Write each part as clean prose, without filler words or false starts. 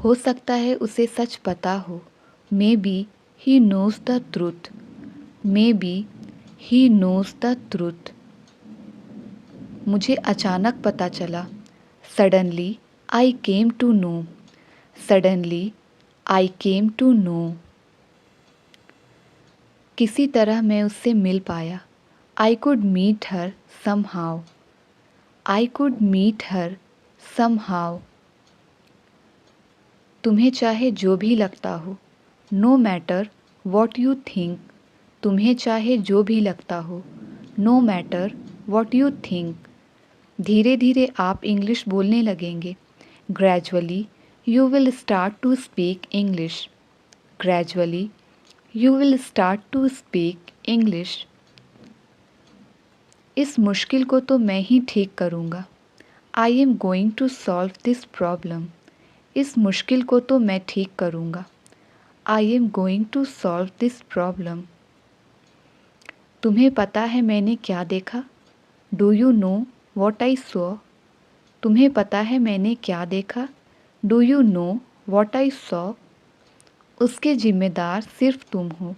हो सकता है उसे सच पता हो। May be he knows the truth. May be he knows the truth. मुझे अचानक पता चला। Suddenly I came to know. Suddenly I came to know. किसी तरह मैं उससे मिल पाया। I could meet her somehow. I could meet her somehow. तुम्हें चाहे जो भी लगता हो, no matter what you think. तुम्हें चाहे जो भी लगता हो, no matter what you think. धीरे धीरे आप इंग्लिश बोलने लगेंगे। Gradually you will start to speak English. Gradually you will start to speak English. इस मुश्किल को तो मैं ही ठीक करूँगा। I am going to solve this problem. इस मुश्किल को तो मैं ठीक करूँगा। I am going to solve this problem. तुम्हें पता है मैंने क्या देखा? Do you know what I saw? तुम्हें पता है मैंने क्या देखा? Do you know what I saw? उसके जिम्मेदार सिर्फ तुम हो।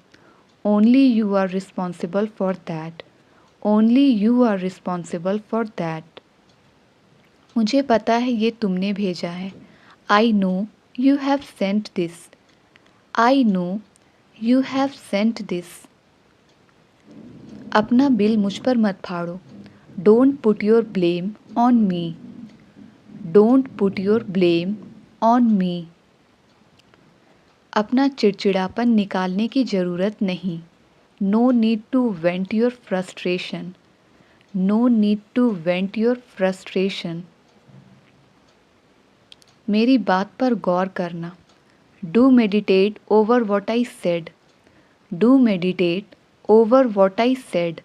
Only you are responsible for that. Only you are responsible for that. मुझे पता है ये तुमने भेजा है। I know you have sent this. I know you have sent this. अपना बिल मुझ पर मत फाड़ो। Don't put your blame on me. Don't put your blame on me. अपना चिड़चिड़ापन निकालने की ज़रूरत नहीं। No need to vent your frustration. No need to vent your frustration. मेरी बात पर गौर करना। Do meditate over what I said. Do meditate over what I said.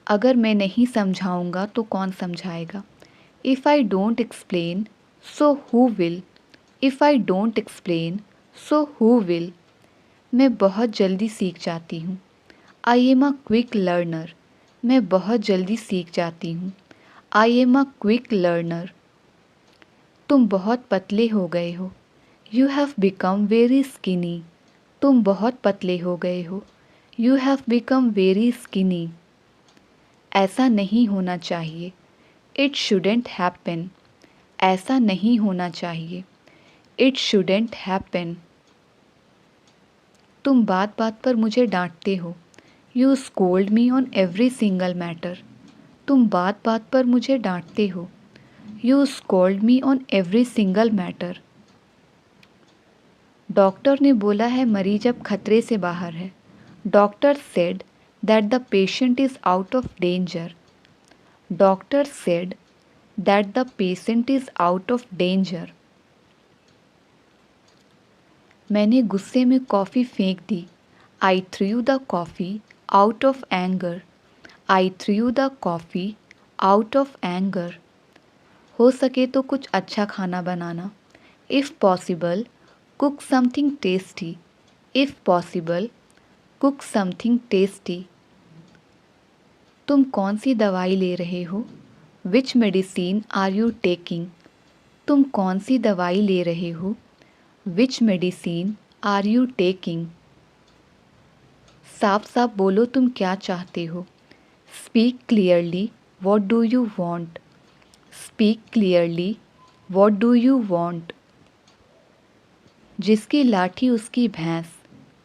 अगर मैं नहीं समझाऊंगा तो कौन समझाएगा? If I don't explain so who will. If I don't explain so who will. मैं बहुत जल्दी सीख जाती हूँ। I am a quick learner. मैं बहुत जल्दी सीख जाती हूँ। I am a quick learner. तुम बहुत पतले हो गए हो। You have become very skinny. तुम बहुत पतले हो गए हो। You have become very skinny. ऐसा नहीं होना चाहिए। It shouldn't happen. ऐसा नहीं होना चाहिए। It shouldn't happen. तुम बात बात पर मुझे डांटते हो। You scold me on every single matter. तुम बात बात पर मुझे डांटते हो। You scold me on every single matter. Doctor ने बोला है मरीज अब खतरे से बाहर है। Doctor said that the patient is out of danger. Doctor said that the patient is out of danger. मैंने गुस्से में कॉफ़ी फेंक दी। I threw the coffee out of anger. I threw the coffee out of anger. हो सके तो कुछ अच्छा खाना बनाना। If possible cook something tasty. If possible cook something tasty. तुम कौन सी दवाई ले रहे हो? Which medicine are you taking? तुम कौन सी दवाई ले रहे हो? Which medicine are you taking? साफ साफ बोलो तुम क्या चाहते हो। Speak clearly what do you want. Speak clearly what do you want. जिसकी लाठी उसकी भैंस,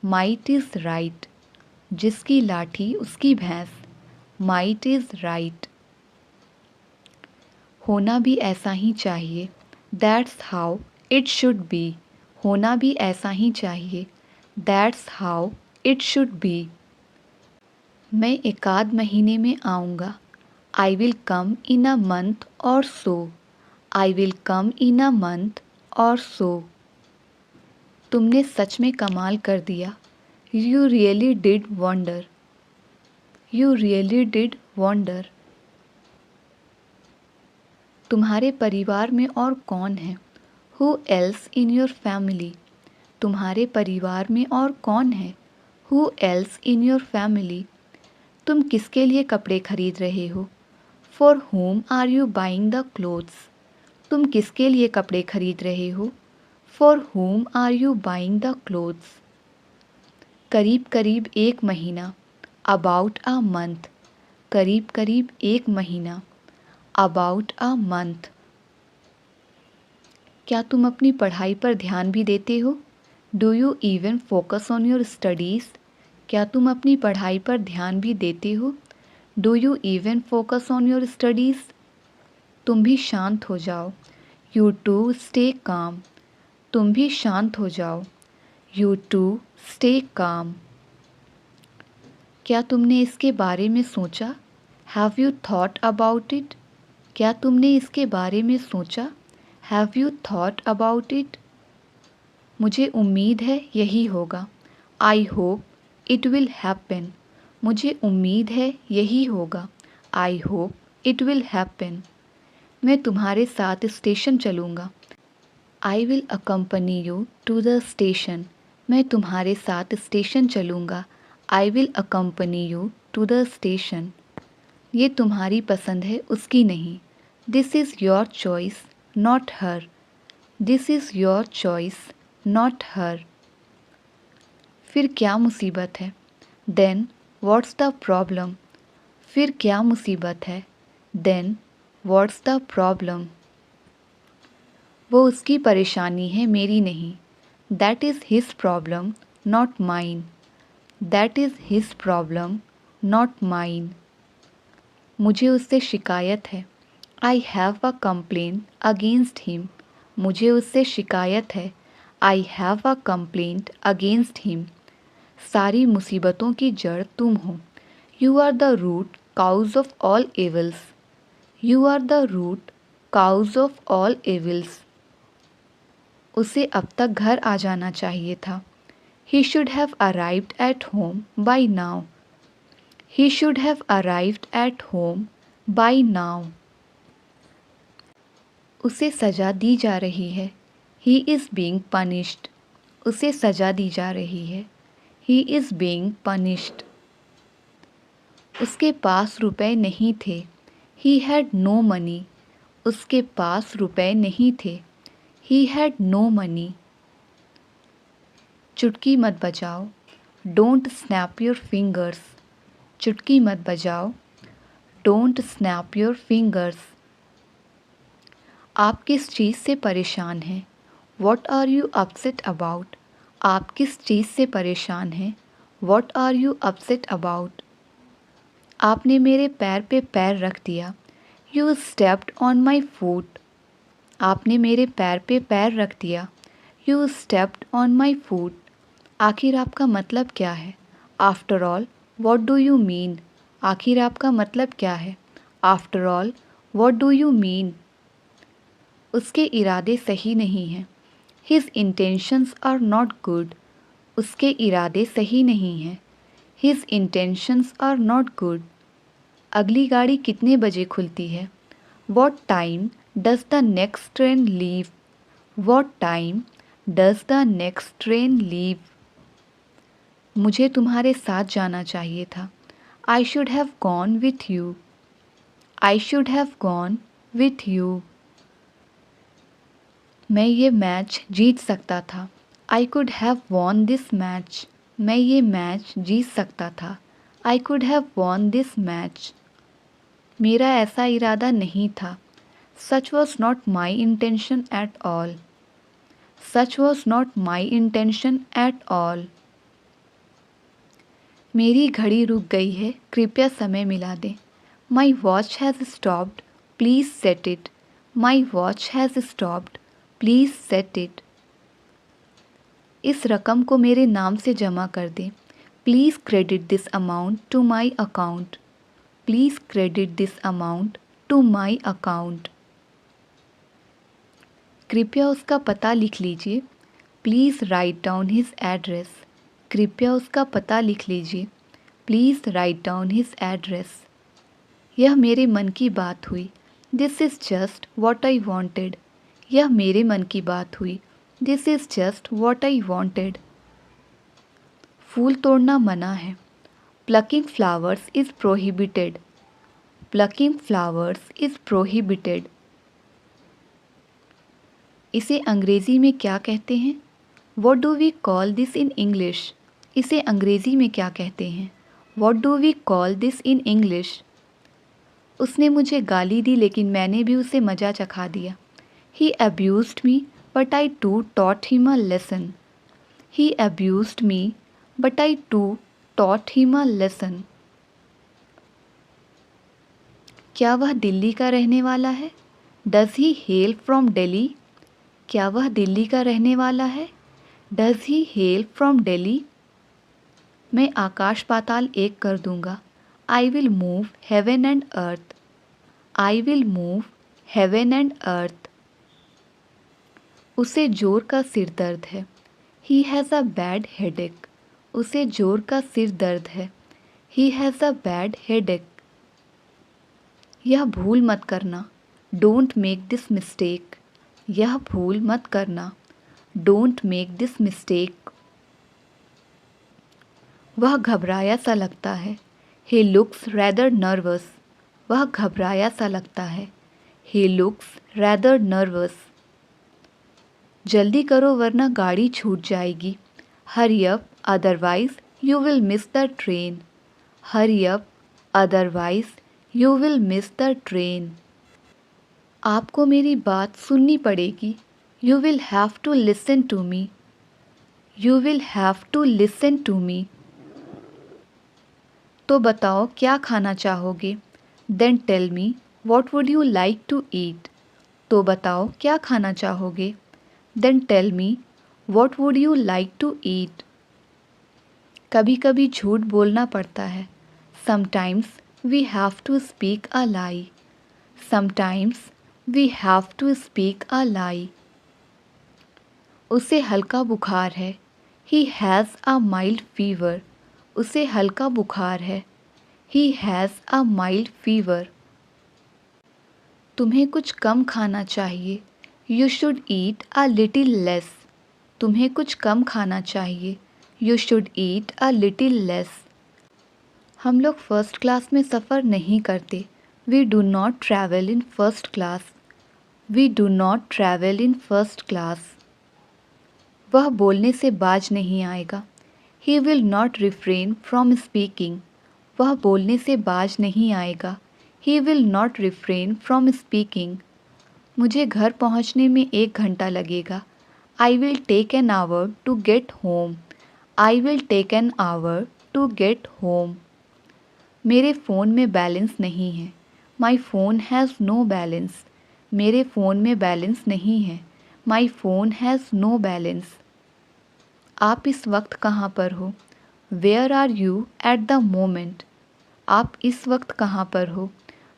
माइट इज़ राइट। जिसकी लाठी उसकी भैंस, माइट इज़ राइट। होना भी ऐसा ही चाहिए। That's how it should be. होना भी ऐसा ही चाहिए। That's how it should be. मैं एकाध महीने में आऊँगा। I will come in a month और सो। I will come in a month और सो। तुमने सच में कमाल कर दिया। You really did wonder. You really did wonder. तुम्हारे परिवार में और कौन है? Who else in your family. तुम्हारे परिवार में और कौन है? Who else in your family. तुम किसके लिए कपड़े खरीद रहे हो? For whom are you buying the clothes. तुम किसके लिए कपड़े खरीद रहे हो? For whom are you buying the clothes? करीब करीब एक महीना, अबाउट अ मंथ। करीब करीब एक महीना, अबाउट अ मंथ। क्या तुम अपनी पढ़ाई पर ध्यान भी देते हो? Do you even focus on your studies? क्या तुम अपनी पढ़ाई पर ध्यान भी देते हो? Do you even focus on your studies? तुम भी शांत हो जाओ। You to stay calm. तुम भी शांत हो जाओ। You to stay calm. क्या तुमने इसके बारे में सोचा? Have you thought about it? क्या तुमने इसके बारे में सोचा? Have you thought about it? मुझे उम्मीद है यही होगा। I hope it will happen. मुझे उम्मीद है यही होगा। I hope it will happen. मैं तुम्हारे साथ स्टेशन चलूँगा। I will accompany you to the station. मैं तुम्हारे साथ स्टेशन चलूँगा। I will accompany you to the station. ये तुम्हारी पसंद है, उसकी नहीं। This is your choice not her. This is your choice not her. फिर क्या मुसीबत है? Then what's the problem? फिर क्या मुसीबत है? Then what's the problem? वो उसकी परेशानी है, मेरी नहीं। That is his problem not mine. That is his problem not mine. मुझे उससे शिकायत है। I have a complaint against him. मुझे उससे शिकायत है। I have a complaint against him. सारी मुसीबतों की जड़ तुम हो। You are the root cause of all evils. You are the root cause of all evils. उसे अब तक घर आ जाना चाहिए था। He should have arrived at home by now. He should have arrived at home by now. उसे सज़ा दी जा रही है। He is being punished. उसे सज़ा दी जा रही है। He is being punished. उसके पास रुपए नहीं थे। He had no money. उसके पास रुपए नहीं थे। He had no money. चुटकी मत बजाओ। Don't snap your fingers. चुटकी मत बजाओ। Don't snap your fingers. आप किस चीज़ से परेशान हैं? What are you upset about? आप किस चीज़ से परेशान हैं? What are you upset about? आपने मेरे पैर पे पैर रख दिया। You stepped on my foot. आपने मेरे पैर पे पैर रख दिया। यू स्टेप्ड ऑन माई फूट। आखिर आपका मतलब क्या है? After all what do you mean? आखिर आपका मतलब क्या है? After all what do you mean? उसके इरादे सही नहीं हैं। His intentions are not good. उसके इरादे सही नहीं हैं। His intentions are not good. अगली गाड़ी कितने बजे खुलती है? What time does the next train leave? What time does the next train leave? मुझे तुम्हारे साथ जाना चाहिए था। I should have gone with you. I should have gone with you. मैं ये मैच जीत सकता था। I could have von this match. मैं ये मैच जीत सकता था। I could have von this match. मेरा ऐसा इरादा नहीं था। सच was not my intention at all. Such was not my intention at all. मेरी घड़ी रुक गई है, कृपया समय मिला दें। My watch has stopped, please set it. My watch has stopped, please set it. इस रकम को मेरे नाम से जमा कर दें। Please credit this amount to my account. Please credit this amount to my account. कृपया उसका पता लिख लीजिए। Please write down his address. कृपया उसका पता लिख लीजिए। Please write down his address. यह मेरे मन की बात हुई। This is just what I wanted. यह मेरे मन की बात हुई। This is just what I wanted. फूल तोड़ना मना है। Plucking flowers is prohibited. Plucking flowers is prohibited. इसे अंग्रेज़ी में क्या कहते हैं? What do we call this in English? इसे अंग्रेज़ी में क्या कहते हैं? What do we call this in English? उसने मुझे गाली दी लेकिन मैंने भी उसे मज़ा चखा दिया। He abused me, but I too taught him a lesson. He abused me, but I too taught him a lesson. क्या वह दिल्ली का रहने वाला है? Does he hail from Delhi? क्या वह दिल्ली का रहने वाला है? Does he hail from Delhi? मैं आकाश पाताल एक कर दूंगा। I will move heaven and earth. I will move heaven and earth. उसे जोर का सिर दर्द है। He has a bad headache. उसे जोर का सिर दर्द है। He has a bad headache. यह भूल मत करना। Don't make this mistake. यह भूल मत करना। Don't make this mistake. वह घबराया सा लगता है। He looks rather nervous. वह घबराया सा लगता है। He looks rather nervous. जल्दी करो वरना गाड़ी छूट जाएगी। Hurry up, otherwise you will miss the train. Hurry up, otherwise you will miss the train. आपको मेरी बात सुननी पड़ेगी। You will have to listen to me. You will have to listen to me. तो बताओ क्या खाना चाहोगे? Then tell me what would you like to eat? तो बताओ क्या खाना चाहोगे? Then tell me what would you like to eat? कभी कभी झूठ बोलना पड़ता है। Sometimes we have to speak a lie. Sometimes we have to speak a lie. उसे हल्का बुखार है। He has a mild fever. उसे हल्का बुखार है। He has a mild fever. तुम्हें कुछ कम खाना चाहिए। You should eat a little less. तुम्हें कुछ कम खाना चाहिए। You should eat a little less. हम लोग फर्स्ट क्लास में सफ़र नहीं करते। We do not travel in first class. We do not travel in first class. वह बोलने से बाज नहीं आएगा। He will not refrain from speaking. वह बोलने से बाज नहीं आएगा। He will not refrain from speaking. मुझे घर पहुंचने में 1 घंटा लगेगा। I will take an hour to get home. I will take an hour to get home. मेरे फ़ोन में बैलेंस नहीं है। My phone has no balance. मेरे फ़ोन में बैलेंस नहीं है। My phone has no balance. आप इस वक्त कहाँ पर हो? Where are you at the moment? आप इस वक्त कहाँ पर हो?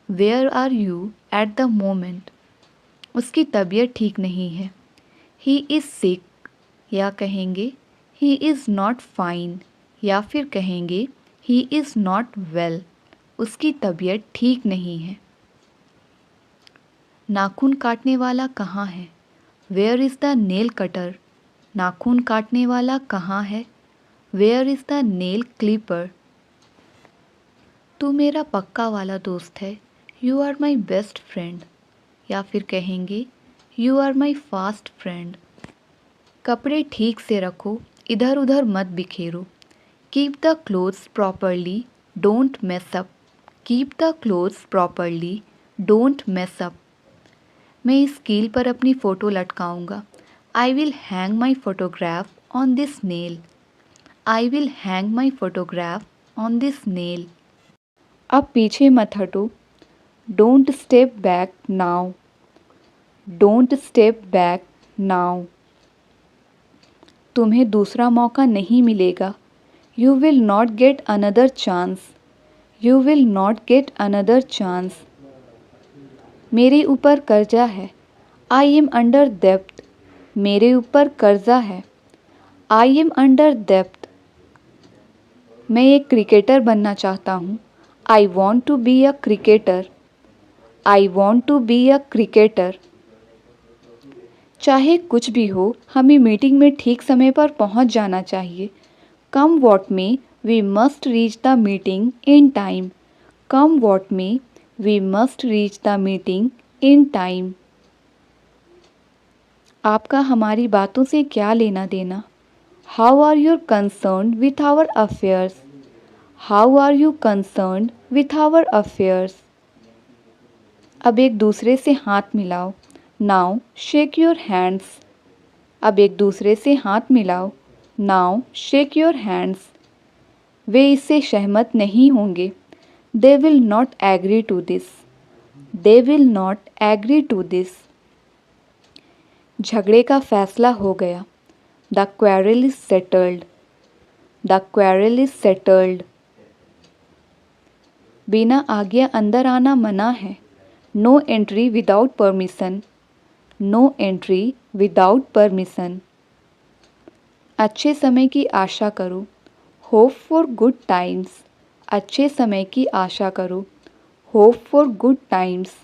Where are you at the moment? उसकी तबीयत ठीक नहीं है। He is sick. या कहेंगे He is not fine. या फिर कहेंगे He is not well. उसकी तबीयत ठीक नहीं है। नाखून काटने वाला कहाँ है? Where is the nail cutter? नाखून काटने वाला कहाँ है? Where is the nail clipper? तू मेरा पक्का वाला दोस्त है। You are my best friend. या फिर कहेंगे You are my fast friend. कपड़े ठीक से रखो, इधर उधर मत बिखेरो। Keep the clothes properly, don't mess up. Keep the clothes properly, don't mess up. मैं इस कील पर अपनी photo लटकाऊंगा। I will hang my photograph on this nail. I will hang my photograph on this nail. अब पीछे मत हटो। Don't step back now. Don't step back now. तुम्हें दूसरा मौका नहीं मिलेगा। You will not get another chance. You will not get another chance. मेरे ऊपर कर्जा है। I am under debt. मेरे ऊपर कर्जा है। I am under debt. मैं एक क्रिकेटर बनना चाहता हूँ। I want to be a cricketer. I want to be a cricketer. चाहे कुछ भी हो, हमें मीटिंग में ठीक समय पर पहुँच जाना चाहिए। Come what may, we must reach the meeting in time. Come what may, we must reach the meeting in time. आपका हमारी बातों से क्या लेना देना? How are you concerned with our affairs? How are you concerned with our affairs? अब एक दूसरे से हाथ मिलाओ। Now shake your hands. अब एक दूसरे से हाथ मिलाओ। Now shake your hands. वे इससे सहमत नहीं होंगे। They will not agree to this. They will not agree to this. झगड़े का फैसला हो गया। The quarrel is settled. The quarrel is settled. बिना आज्ञा अंदर आना मना है। No entry without permission. No entry without permission. अच्छे समय की आशा करो। Hope for good times. अच्छे समय की आशा करो। Hope for good times.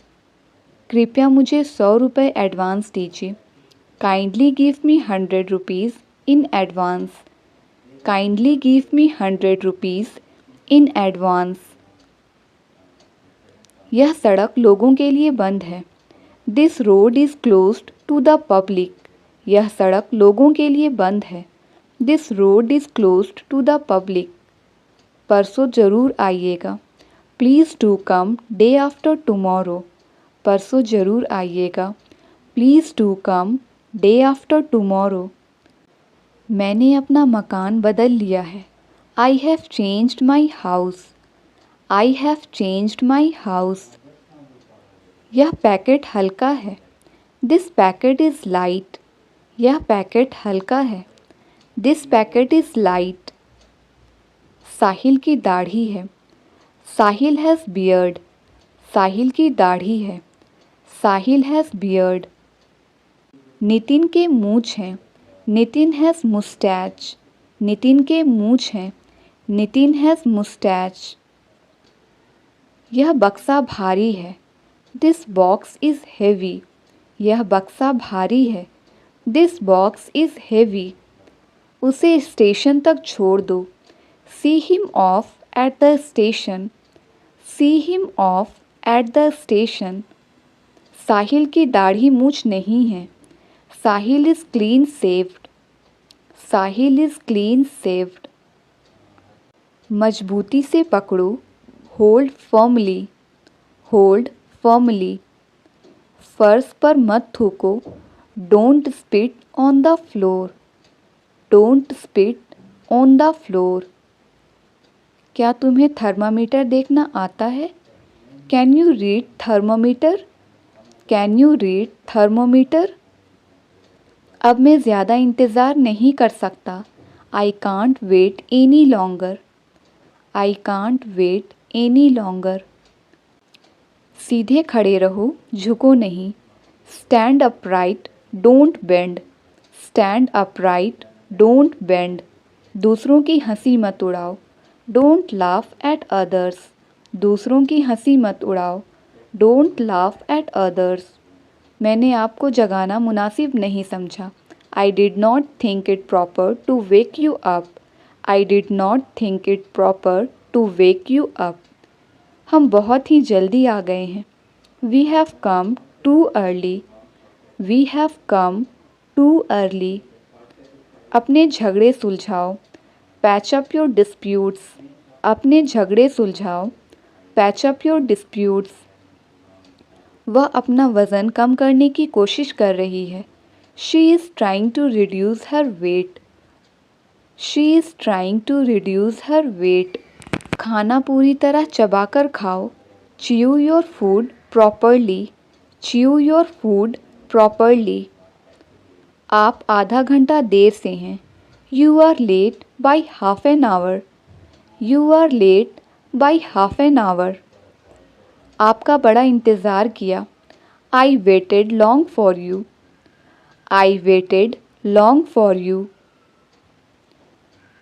कृपया मुझे 100 रुपये एडवांस दीजिए। Kindly give me 100 rupees in advance. Kindly give me 100 rupees in advance. यह सड़क लोगों के लिए बंद है। This road is closed to the public. यह सड़क लोगों के लिए बंद है। This road is closed to the public. परसों ज़रूर आइएगा। Please do come day after tomorrow. परसों ज़रूर आइएगा। Please do come day after tomorrow. मैंने अपना मकान बदल लिया है। I have changed my house. I have changed my house. यह पैकेट हल्का है। This packet is light. यह पैकेट हल्का है। This packet is light. Sahil की दाढ़ी है। साहिल हैज़ बियर्ड। साहिल की दाढ़ी है। साहिल हैज़ बियर्ड। नितिन के मूंछ हैं। Nitin has moustache. नितिन के मूंछ हैं। Nitin has moustache. यह बक्सा भारी है। This box is heavy. यह बक्सा भारी है। This box is heavy. उसे स्टेशन तक छोड़ दो। See him off at the station. See him off at the station. Sahil की दाढ़ी मूछ नहीं है। Sahil is clean shaved. Sahil is clean shaved. मजबूती से पकड़ो। Hold firmly. Hold firmly. फर्श पर मत थूको। Don't spit on the floor. Don't spit on the floor. क्या तुम्हें थर्मामीटर देखना आता है? Can you read thermometer? Can you read thermometer? अब मैं ज़्यादा इंतज़ार नहीं कर सकता। I can't wait any longer. I can't wait any longer. सीधे खड़े रहो, झुको नहीं। Stand upright, don't bend. Stand upright, don't bend. दूसरों की हंसी मत उड़ाओ। Don't laugh at others. दूसरों की हंसी मत उड़ाओ। Don't laugh at others. मैंने आपको जगाना मुनासिब नहीं समझा। I did not think it proper to wake you up. I did not think it proper to wake you up. हम बहुत ही जल्दी आ गए हैं। We have come too early. We have come too early. अपने झगड़े सुलझाओ। Patch up your disputes. अपने झगड़े सुलझाओ। Patch up your disputes. वह अपना वज़न कम करने की कोशिश कर रही है। She is trying to reduce her weight. She is trying to reduce her weight. खाना पूरी तरह चबाकर खाओ। Chew your food properly. Chew your food properly. आप आधा घंटा देर से हैं। You are late by half an hour. You are late by half an hour. आपका बड़ा इंतज़ार किया। I waited long for you. I waited long for you.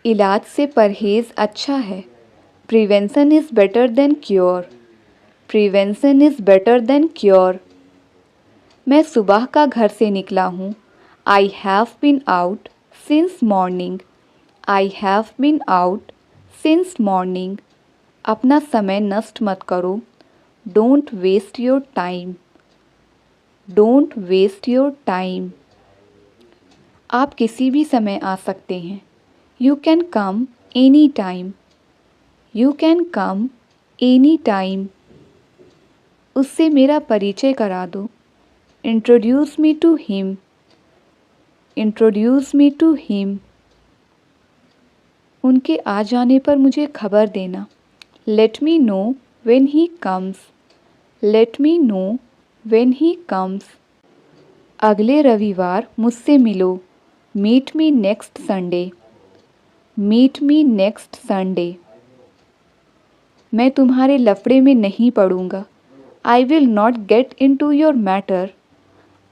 इलाज से परहेज़ अच्छा है। Prevention is better than cure. Prevention is better than cure. मैं सुबह का घर से निकला हूँ। I have been out since morning. I have been out since morning. अपना समय नष्ट मत करो। Don't waste your time. Don't waste your time. आप किसी भी समय आ सकते हैं। You can come any time. You can come any time. उससे मेरा परिचय करा दो। Introduce me to him. Introduce me to him. उनके आ जाने पर मुझे खबर देना। Let me know when he comes. Let me know when he comes. अगले रविवार मुझसे मिलो। Meet me next Sunday. Meet me next Sunday. मैं तुम्हारे लफड़े में नहीं पड़ूंगा। I will not get into your matter.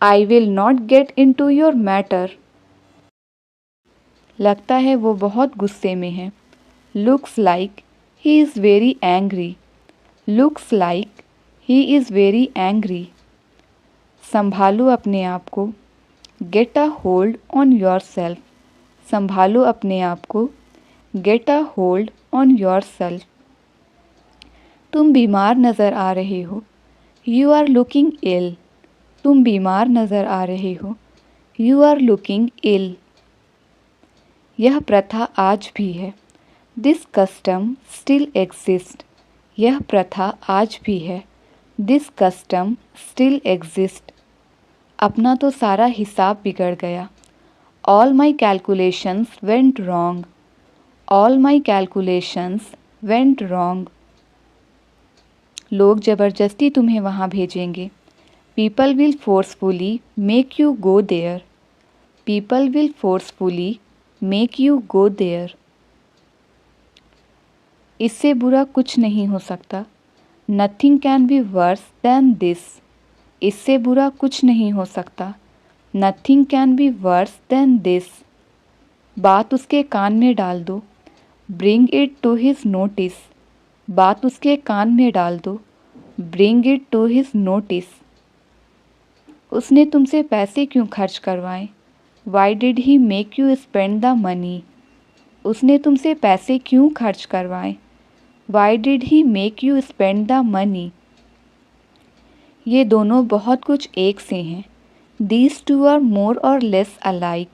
I will not get into your matter. लगता है वो बहुत गुस्से में है। Looks like he is very angry. Looks like he is very angry. संभालो अपने आप को। Get a hold on yourself. संभालो अपने आप को। Get a hold on yourself. तुम बीमार नज़र आ रहे हो। You are looking ill. तुम बीमार नज़र आ रहे हो। You are looking ill. यह प्रथा आज भी है। This custom still exists. यह प्रथा आज भी है। This custom still exists. अपना तो सारा हिसाब बिगड़ गया। All my calculations went wrong. All my calculations went wrong. लोग ज़बरदस्ती तुम्हें वहाँ भेजेंगे। People will forcefully make you go there. People will forcefully make you go there. इससे बुरा कुछ नहीं हो सकता। Nothing can be worse than this. इससे बुरा कुछ नहीं हो सकता। Nothing can be worse than this. बात उसके कान में डाल दो। Bring it to his notice. बात उसके कान में डाल दो। Bring it to his notice. उसने तुमसे पैसे क्यों खर्च करवाए? Why did he make you spend the money? उसने तुमसे पैसे क्यों खर्च करवाए? Why did he make you spend the money? ये दोनों बहुत कुछ एक से हैं। These two are more or less alike.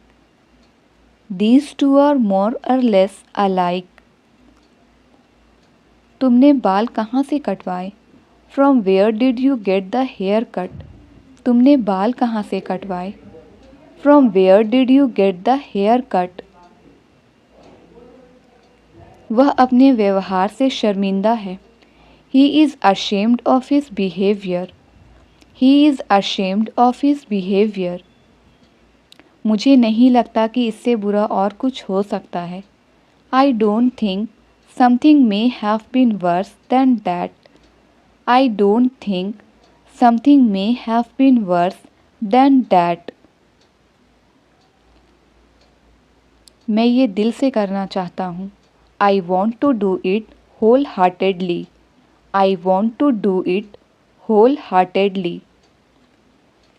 These two are more or less alike. तुमने बाल कहाँ से कटवाए? From where did you get the haircut? तुमने बाल कहाँ से कटवाए? From where did you get the haircut? वह अपने व्यवहार से शर्मिंदा है। He is ashamed of his behavior. He is ashamed of his behavior. मुझे नहीं लगता कि इससे बुरा और कुछ हो सकता है। I don't think something may have been worse than that. I don't think something may have been worse than that. मैं ये दिल से करना चाहता हूँ। I want to do it wholeheartedly. I want to do it wholeheartedly.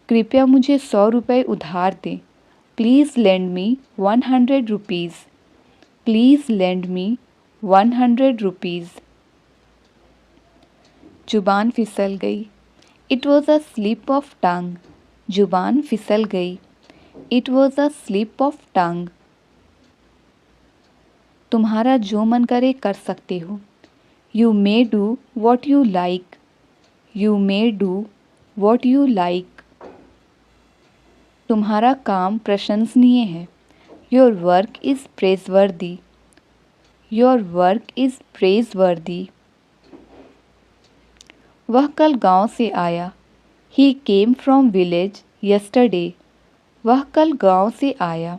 कृपया मुझे 100 रुपये उधार दें। Please lend me 100 rupees. Please lend me 100 rupees. जुबान फिसल गई। It was a slip of tongue. जुबान फिसल गई। It was a slip of tongue. तुम्हारा जो मन करे कर सकते हो। You may do what you like. You may do what you like. तुम्हारा काम प्रशंसनीय है। Your work is praiseworthy. Your work is praiseworthy. वह कल गांव से आया। He came from village yesterday. वह कल गांव से आया।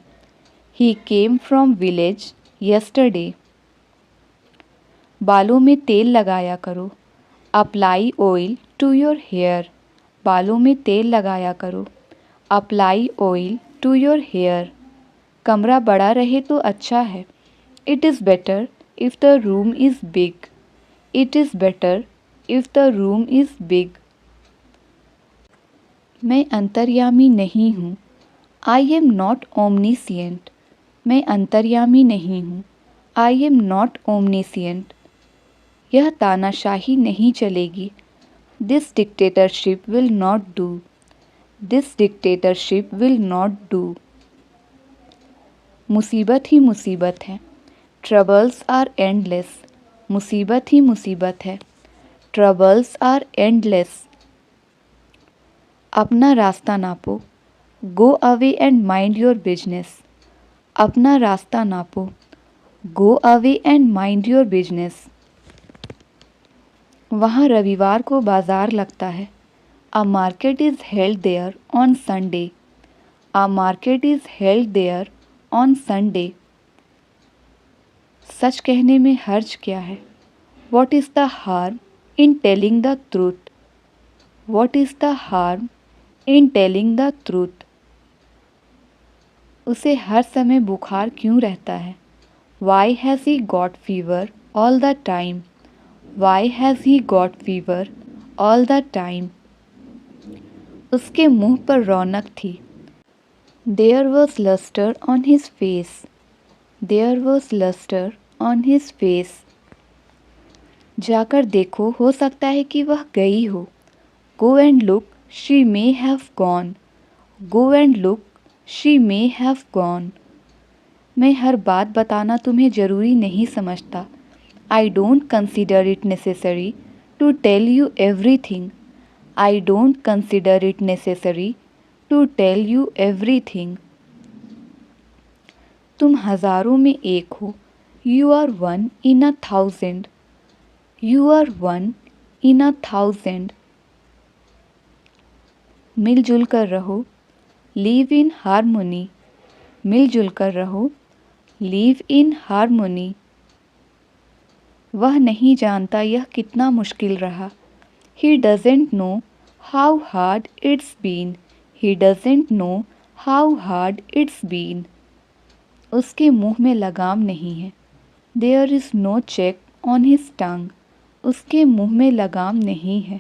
He came from village yesterday. बालों में तेल लगाया करो। Apply oil to your hair. बालों में तेल लगाया करो। Apply oil to your hair. कमरा बड़ा रहे तो अच्छा है। It is better if the room is big. It is better if the room is big. मैं अंतर्यामी नहीं हूँ। I am not omniscient. मैं अंतर्यामी नहीं हूँ। I am not omniscient. यह तानाशाही नहीं चलेगी। This dictatorship will not do. This dictatorship will not do. मुसीबत ही मुसीबत है। Troubles are endless. मुसीबत ही मुसीबत है। Troubles are endless. अपना रास्ता नापो। Go away and mind your business. अपना रास्ता नापो। Go away and mind your business. वहाँ रविवार को बाजार लगता है। A market is held there on Sunday. A market is held there on Sunday. सच कहने में हर्ज क्या है? What is the harm in telling the truth? What is the harm in telling the truth? उसे हर समय बुखार क्यों रहता है? Why has he got fever all the time? Why has he got fever all the time? उसके मुंह पर रौनक थी। There was lustre on his face. There was lustre on his face. जाकर देखो, हो सकता है कि वह गई हो। Go and look, she may have gone. Go and look, she may have gone. मैं हर बात बताना तुम्हें ज़रूरी नहीं समझता। I don't consider it necessary to tell you everything. I don't consider it necessary to tell you everything. तुम हज़ारों में एक हो। You are one in a thousand. You are one in a thousand. मिलजुल कर रहो। Live in harmony. मिलजुल कर रहो। Live in harmony. वह नहीं जानता यह कितना मुश्किल रहा। He doesn't know how hard it's been. He doesn't know how hard it's been. उसके मुंह में लगाम नहीं है। There is no check on his tongue. उसके मुंह में लगाम नहीं है।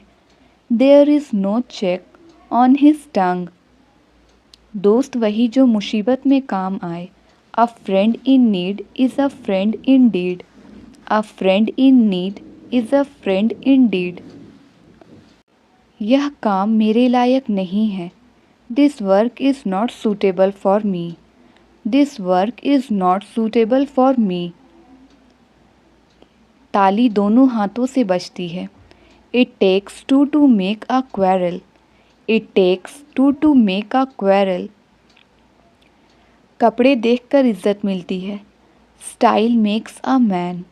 There is no check on his tongue. दोस्त वही जो मुसीबत में काम आए। A friend in need is a friend in deed. A friend in need is a friend in deed. यह काम मेरे लायक नहीं है। This work is not suitable for me. This work is not suitable for me. ताली दोनों हाथों से बजती है। It takes two to make a quarrel. It takes two to make a quarrel. कपड़े देखकर इज्जत मिलती है। Style makes a man.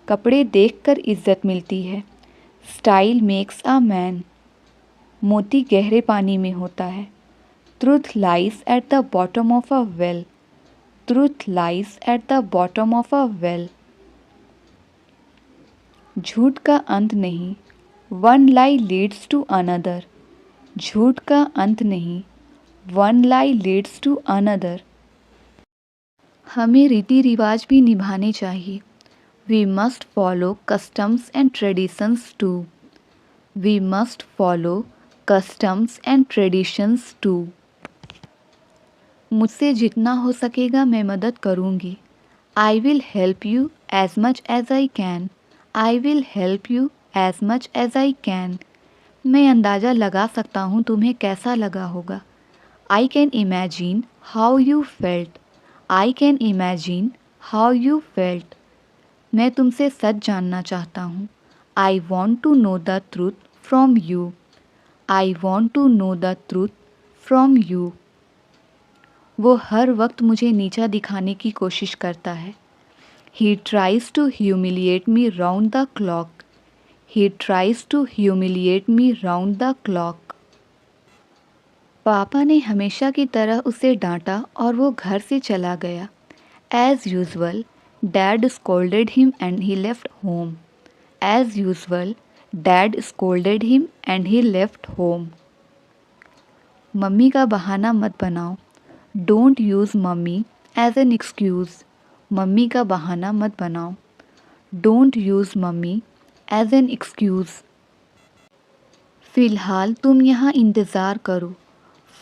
कपड़े देखकर इज्जत मिलती है। Style makes a man. मोती गहरे पानी में होता है। Truth lies at the bottom of a well. Truth lies at the bottom of a well. झूठ का अंत नहीं। One lie leads to another. झूठ का अंत नहीं। One lie leads to another. हमें रीति रिवाज भी निभाने चाहिए। We must follow customs and traditions too. We must follow customs and traditions too. मुझसे जितना हो सकेगा मैं मदद करूँगी। I will help you as much as I can. I will help you as much as I can. मैं अंदाज़ा लगा सकता हूँ तुम्हें कैसा लगा होगा। I can imagine how you felt. I can imagine how you felt. मैं तुमसे सच जानना चाहता हूँ। I want to know the truth from you. I want to know the truth from you. वो हर वक्त मुझे नीचा दिखाने की कोशिश करता है। He tries to humiliate me round the clock. He tries to humiliate me round the clock. पापा ने हमेशा की तरह उसे डांटा और वो घर से चला गया। As usual, Dad scolded him and he left home. As usual, Dad scolded him and he left home. Mummy का बहाना मत बनाओ। Don't use mummy as an excuse. Mummy का बहाना मत बनाओ। Don't use mummy as an excuse. फ़िलहाल तुम यहाँ इंतज़ार करो।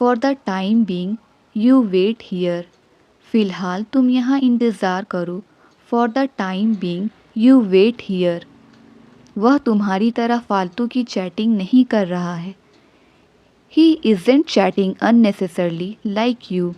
For the time being, you wait here. फ़िलहाल तुम यहाँ इंतज़ार करो। For the time being, you wait here. वह तुम्हारी तरह फालतू की चैटिंग नहीं कर रहा है। He isn't chatting unnecessarily like you.